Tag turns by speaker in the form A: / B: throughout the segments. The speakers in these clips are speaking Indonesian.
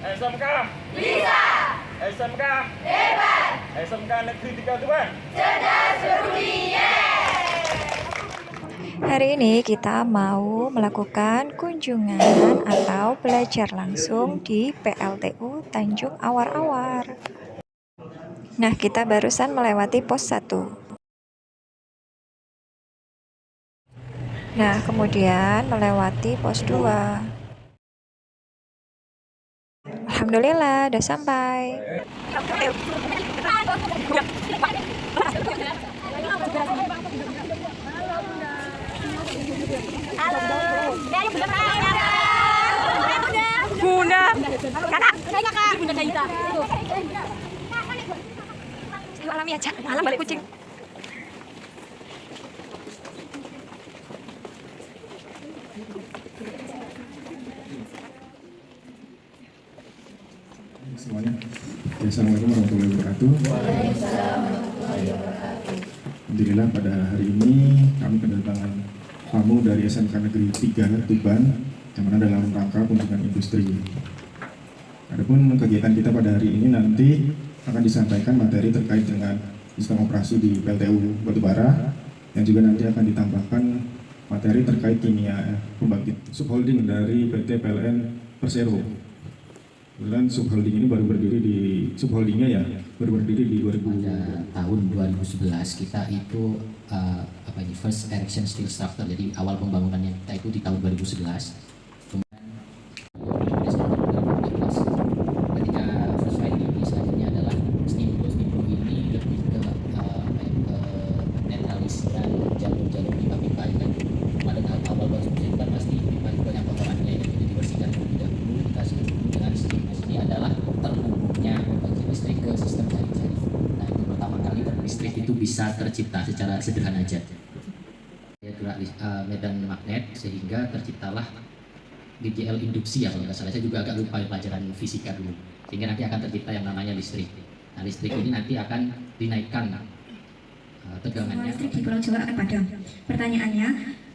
A: SMK
B: Bisa.
A: SMK
B: Hebat.
A: SMK Negeri 3 Tuban.
B: Cerdas berdunia.
C: Hari ini kita mau melakukan kunjungan atau belajar langsung di PLTU Tanjung Awar-Awar. Nah, kita barusan melewati pos 1. Nah, kemudian melewati pos 2. Alhamdulillah, udah sampai.
D: Bunda, kakak, Bunda Daita.
C: Ayo alami aja, alam balik kucing.
E: Semuanya. Assalamualaikum warahmatullahi wabarakatuh. Alhamdulillah pada hari ini kami kedatangan tamu dari SMK Negeri 3 Tuban yang mana dalam rangka kunjungan industri. Adapun kegiatan kita pada hari ini nanti akan disampaikan materi terkait dengan sistem operasi di PLTU Batubara dan juga nanti akan ditambahkan materi terkait kimia pembangkit subholding dari PT PLN Persero. Kemudian subholding ini baru berdiri di subholdingnya ya baru berdiri di 2000.
F: Pada tahun 2011 kita itu first erection steel structure, jadi awal pembangunannya kita itu di tahun 2011. Kemudian ketika first fire ini selanjutnya adalah steam flow ini lebih ke netralisir jalur-jalur pipa-pipa kan. Pada tahap awal konstruksi kan pasti pipa banyak kotorannya yang jadi dibersihkan terlebih dahulu. Kita sebut dengan steam. Ini adalah terhubungnya pembangkit listrik ke sistem jari-jari. Nah, itu pertama kali listrik itu bisa tercipta secara sederhana aja. Ya, medan magnet sehingga terciptalah GGL induksi ya kalau nggak salah. Saya juga agak lupa pelajaran fisika dulu. Sehingga nanti akan tercipta yang namanya listrik. Nah, listrik ini nanti akan dinaikkan tegangannya.
G: Listrik di Pulau Jawa akan padam. Pertanyaannya,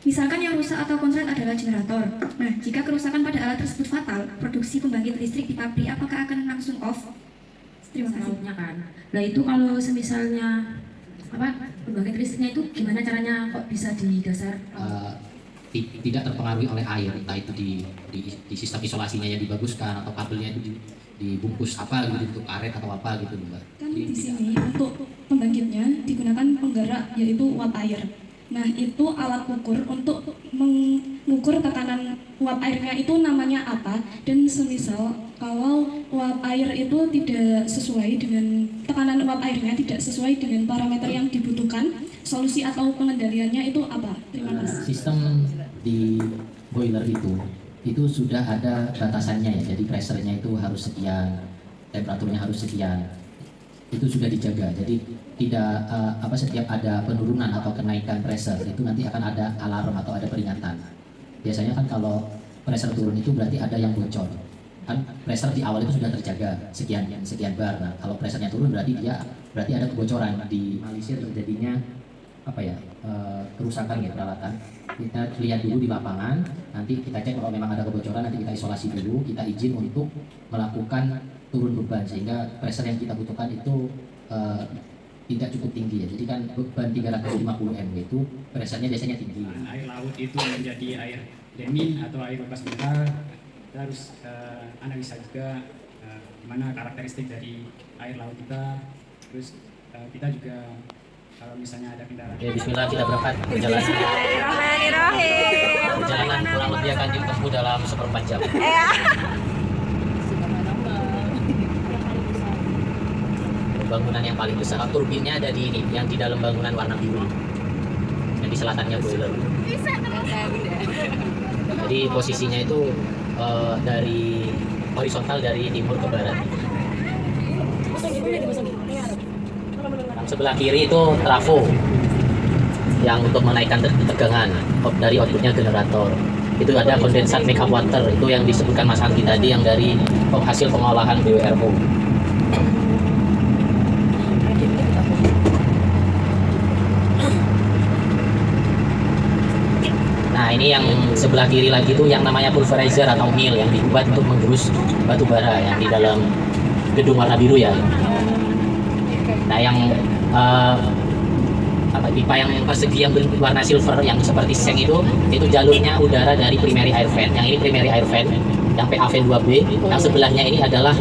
G: misalkan yang rusak atau konslet adalah generator. Nah, jika kerusakan pada alat tersebut fatal, produksi pembangkit listrik di pabrik apakah akan langsung off? Terima kasih.
D: Kan. Nah itu kalau semisalnya pembangkit listriknya itu gimana caranya kok bisa di dasar?
F: Tidak terpengaruhi oleh air, entah itu di sistem isolasinya yang dibaguskan atau kabelnya itu dibungkus apa gitu untuk karet atau apa gitu Mbak.
G: Kan di sini untuk pembangkitnya digunakan penggerak yaitu uap air. Nah, itu alat ukur untuk mengukur tekanan uap airnya itu namanya apa, dan semisal kalau uap air itu tidak sesuai dengan tekanan uap airnya tidak sesuai dengan parameter yang dibutuhkan, solusi atau pengendaliannya itu apa? Terima kasih.
F: Sistem di boiler itu sudah ada batasannya ya, jadi pressure-nya itu harus sekian, temperaturnya harus sekian, itu sudah dijaga. Jadi tidak setiap ada penurunan atau kenaikan pressure itu nanti akan ada alarm atau ada peringatan. Biasanya kan kalau pressure turun itu berarti ada yang bocor. Kan pressure di awal itu sudah terjaga sekian bar. Nah, kalau pressure-nya turun berarti ada kebocoran di Malaysia terjadinya kerusakan ya peralatan. Kita lihat dulu di lapangan, nanti kita cek kalau memang ada kebocoran, nanti kita isolasi dulu, kita izin untuk melakukan turun beban sehingga pressure yang kita butuhkan itu tidak cukup tinggi ya. Jadi kan beban 350 mW itu pressure-nya biasanya tinggi.
H: Air laut itu menjadi air demin atau air bebas mineral. Kita harus analisa juga gimana karakteristik dari air laut kita. Terus kita juga kalau misalnya ada kendaraan.
F: Oke, bismillah, kita berangkat perjalanan. Perjalanan kurang lebih akan ditempuh dalam 1/4 jam. Bangunan yang paling besar, turbinnya ada di ini, yang di dalam bangunan warna biru, yang di selatannya boiler. Jadi posisinya itu dari horizontal dari timur ke barat. Yang sebelah kiri itu trafo yang untuk menaikkan tegangan dari outputnya generator. Itu ada kondensat make up water, itu yang disebutkan Mas Anggi tadi, yang dari hasil pengolahan BWRO. Nah, Nah ini yang sebelah kiri lagi itu yang namanya pulverizer atau mill yang dibuat untuk menggerus batu bara yang di dalam gedung warna biru ya. Nah yang pipa yang persegi yang berwarna silver yang seperti seng itu jalurnya udara dari primary air vent. Yang ini primary air vent, yang PA vent 2B. Yang sebelahnya ini adalah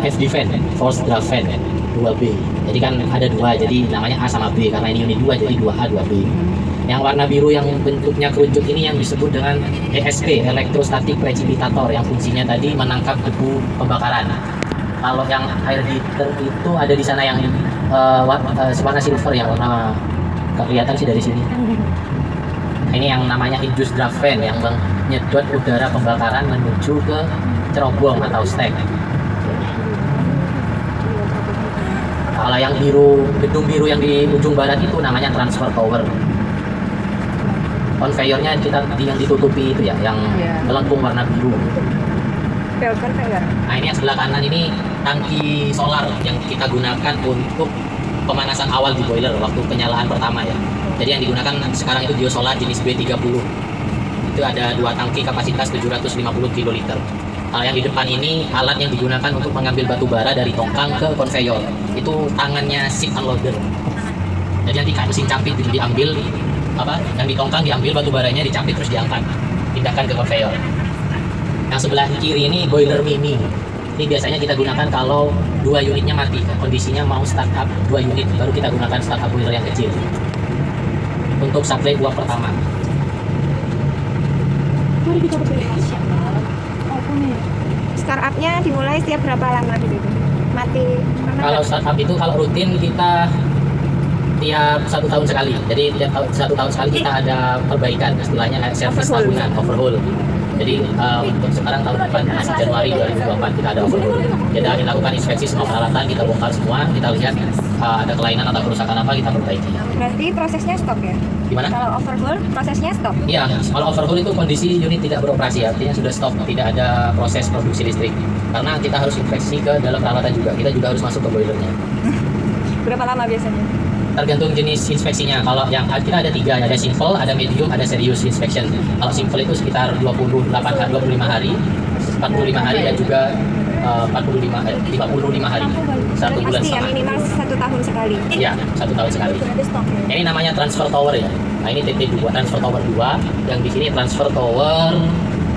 F: FD vent, forced draft vent 2B. Jadi kan ada dua, jadi namanya A sama B karena ini unit 2 jadi 2A 2B. Yang warna biru yang bentuknya kerucut ini yang disebut dengan ESP, electrostatic precipitator, yang fungsinya tadi menangkap debu pembakaran. Kalau yang air heater itu ada di sana yang warna silver yang warna kelihatan sih dari sini. Ini yang namanya induced draft fan yang menyedot udara pembakaran menuju ke cerobong atau stack. Kalau yang biru, gedung biru yang di ujung barat itu namanya transfer tower. Konveyornya yang ditutupi itu ya, yang melengkung warna biru. Nah ini yang sebelah kanan ini tangki solar yang kita gunakan untuk pemanasan awal di boiler waktu penyalaan pertama ya. Jadi yang digunakan sekarang itu biosolar jenis B30. Itu ada 2 tangki kapasitas 750 kiloliter. Kalau yang di depan ini alat yang digunakan untuk mengambil batu bara dari tongkang ke konveyor. Itu tangannya ship unloader. Jadi nanti kayak mesin capit itu diambil yang di tongkang diambil batu baranya dicapit terus diangkat pindahkan ke konveyor. Yang sebelah kiri ini boiler mini. Ini biasanya kita gunakan kalau 2 unitnya mati, kondisinya mau startup 2 unit, baru kita gunakan startup boiler yang kecil untuk supply uap pertama.
C: Startupnya dimulai setiap berapa lama gitu? Mati?
F: Kalau startup itu kalau rutin kita tiap 1 tahun sekali. Jadi tiap 1 tahun sekali kita ada perbaikan, istilahnya service tahunan, overhaul. Jadi untuk sekarang tahun depan masih Januari 2024 kita ada overhaul. Kita lakukan inspeksi semua peralatan, kita bongkar semua, kita lihat ada kelainan atau kerusakan apa kita perbaiki.
C: Berarti prosesnya stop ya?
F: Gimana?
C: Kalau overhaul prosesnya stop?
F: Iya, kalau overhaul itu kondisi unit tidak beroperasi, artinya sudah stop, tidak ada proses produksi listrik. Karena kita harus inspeksi ke dalam peralatan juga, kita juga harus masuk ke boilernya.
C: Berapa lama biasanya?
F: Tergantung jenis inspeksinya. Kalau yang kita ada 3, ada simple, ada medium, ada serious inspection. Kalau simple itu sekitar 25 hari, 45 hari dan juga 55 hari. 1 bulan
C: Pasti ya
F: setengah.
C: minimal 1 tahun sekali.
F: Iya, 1 tahun sekali. Ini namanya transfer tower ya. Nah ini TT2, transfer tower 2. Yang di sini transfer tower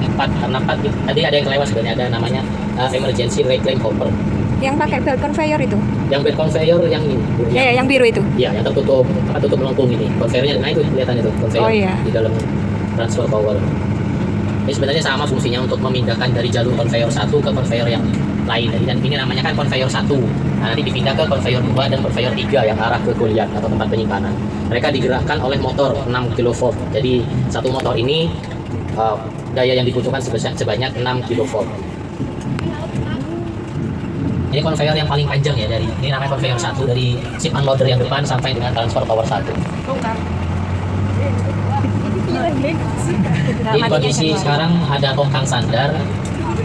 F: 4 karena 4 tadi ada yang kelewat sebenarnya, ada namanya emergency reclaim hopper.
C: Yang pakai belt conveyor itu?
F: Yang belt conveyor yang ini.
C: Ya, yang biru itu.
F: Iya, yang tertutup, tutup melengkung ini. Konveyornya, nah itu kelihatan itu konveyor di dalam transfer tower. Ini sebenarnya sama fungsinya untuk memindahkan dari jalur konveyor 1 ke konveyor yang lain. Dan ini namanya kan konveyor 1. Nah, nanti dipindah ke konveyor 2 dan konveyor 3 yang arah ke goliat atau tempat penyimpanan. Mereka digerakkan oleh motor 6 kV. Jadi satu motor ini daya yang dibutuhkan sebanyak 6 kV. Ini konveyor yang paling panjang ya, ini namanya konveyor 1 dari ship unloader yang depan sampai dengan transfer tower 1. Di kondisi sekarang ada tongkang sandar.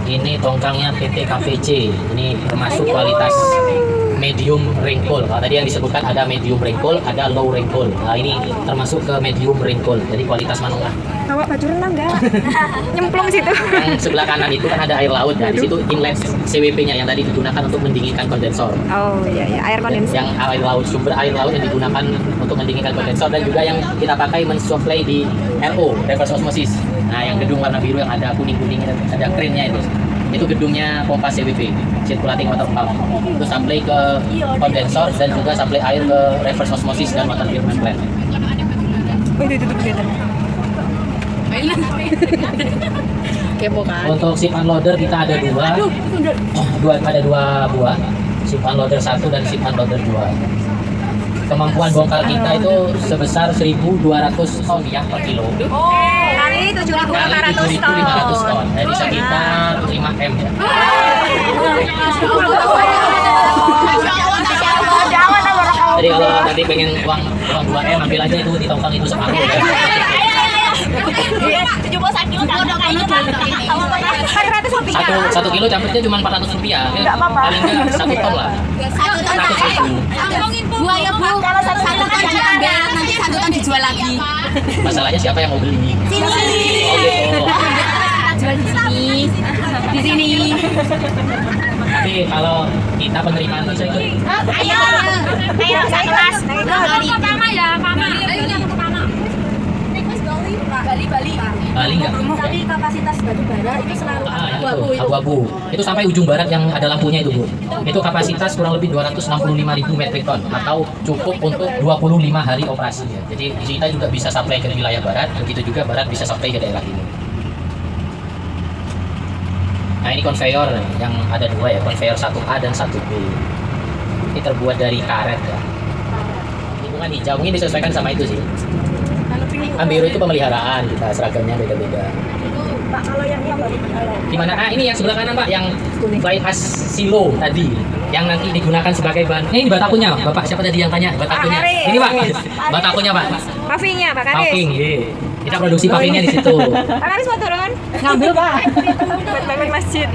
F: Ini tongkangnya PT KVC. Ini termasuk kualitas medium wrinkle. Kalau tadi yang disebutkan ada medium wrinkle, ada low wrinkle. Nah ini termasuk ke medium wrinkle. Jadi kualitas menengah.
C: Bawa baju renang enggak? Nyemplung situ.
F: Yang sebelah kanan itu kan ada air laut. Nah di situ inlet CWP-nya yang tadi digunakan untuk mendinginkan kondensor.
C: Oh iya, air kondensor.
F: Yang air laut, sumber air laut yang digunakan untuk mendinginkan kondensor, dan juga yang kita pakai mensupply di RO, reverse osmosis. Nah yang gedung warna biru yang ada kuning-kuning, ada krennya itu gedungnya pompa CWP, circulating water pump. Itu supply ke kondensor dan juga supply air ke reverse osmosis dan water treatment plant.
C: Oh itu kelihatan.
F: Untuk ship unloader kita ada dua buah, ship unloader 1 dan ship unloader 2. Kemampuan bongkar kita itu sebesar 1.200 ton ya per kilo.
C: Kali 7.500 ton.
F: Jadi sekitar 5 M ya. Jadi kalau tadi pengen uang 2 M, ambil aja itu di tongkang itu separuh ya. Satu kilo campurnya cuma 400 rupiah. Paling nggak 1 ton lah. 100.000.
B: Bu, ayo Bu, kalau satu ton diambil, nanti 1 ton dijual lagi.
F: Masalahnya siapa yang mau beli?
B: Sini.
F: Oh gitu.
B: Jual di sini. Di sini.
F: Tapi kalau kita penerimaan bisa ikut.
B: Ayo. Ayo satu Mas. Pertama ya, Mama. Ayo yang pertama. Bali.
F: Bali nggak?
B: Tapi kapasitas batu bara itu selalu
F: Itu abu-abu. Itu sampai ujung barat yang ada lampunya itu, Bu. Itu kapasitas kurang lebih 265.000 metrik ton atau cukup untuk 25 hari operasi ya. Jadi kita juga bisa supply ke wilayah barat, begitu juga barat bisa supply ke daerah timur. Nah, ini konveyor yang ada 2 ya, konveyor 1A dan 1B. Ini terbuat dari karet ya. Lingkungan hijau ini disesuaikan sama itu sih. Biru itu pemeliharaan, kita seragamnya beda-beda.
B: Pak, kalau yang
F: Gimana? Ini yang sebelah kanan Pak, yang fly as silo tadi, yang nanti digunakan sebagai bahan. Ini batakunya, Bapak siapa tadi yang tanya batakunya? Ini Pak, batakunya Pak.
C: Pavingnya, Pak Karis.
F: Paving, kita produksi pavingnya di situ.
C: Pak Karis mau turun?
B: ngambil Pak.
C: Buat bangun masjid.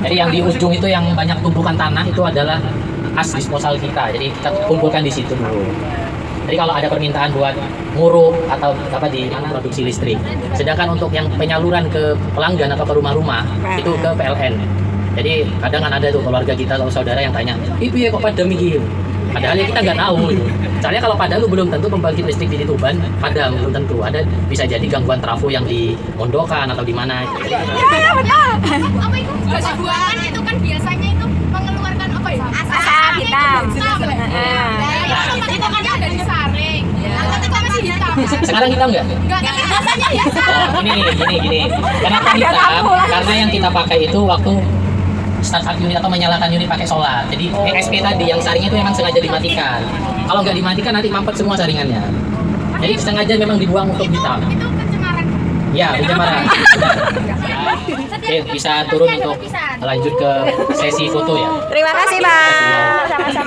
F: Jadi yang di ujung itu yang banyak tumpukan tanah itu adalah as disposal kita. Jadi kita kumpulkan di situ dulu. Jadi kalau ada permintaan buat ngurup atau apa di mana produksi listrik. Sedangkan untuk yang penyaluran ke pelanggan atau ke rumah-rumah itu ke PLN. Jadi kadang kan ada tuh keluarga kita atau saudara yang tanya, "Ibu ya kok padam iki?" Padahal ya kita nggak tahu gitu. Soalnya kalau padam lu belum tentu pembangkit listrik di Tuban padam, belum tentu. Ada bisa jadi gangguan trafo yang di Mondokan atau di mana.
B: Ya betul. Apa itu? Buahan itu kan biasanya itu mengeluarkan apa ya?
C: Asap hitam.
B: Itu kan ada disaring. Atau kita masih hitam.
F: Sekarang kita nggak?
B: Enggak, biasanya hitam.
F: Oh, gini. Kenapa hitam? Karena yang kita pakai itu waktu start up unit atau menyalakan unit pakai solar. Jadi ESP tadi yang saringnya itu memang sengaja dimatikan. Kalau nggak dimatikan nanti mampet semua saringannya. Jadi sengaja memang dibuang untuk hitam.
B: Itu pencemaran.
F: Ya, pencemaran. Oke, bisa turun untuk lanjut ke sesi foto ya.
C: Terima kasih, Pak. Sama-sama.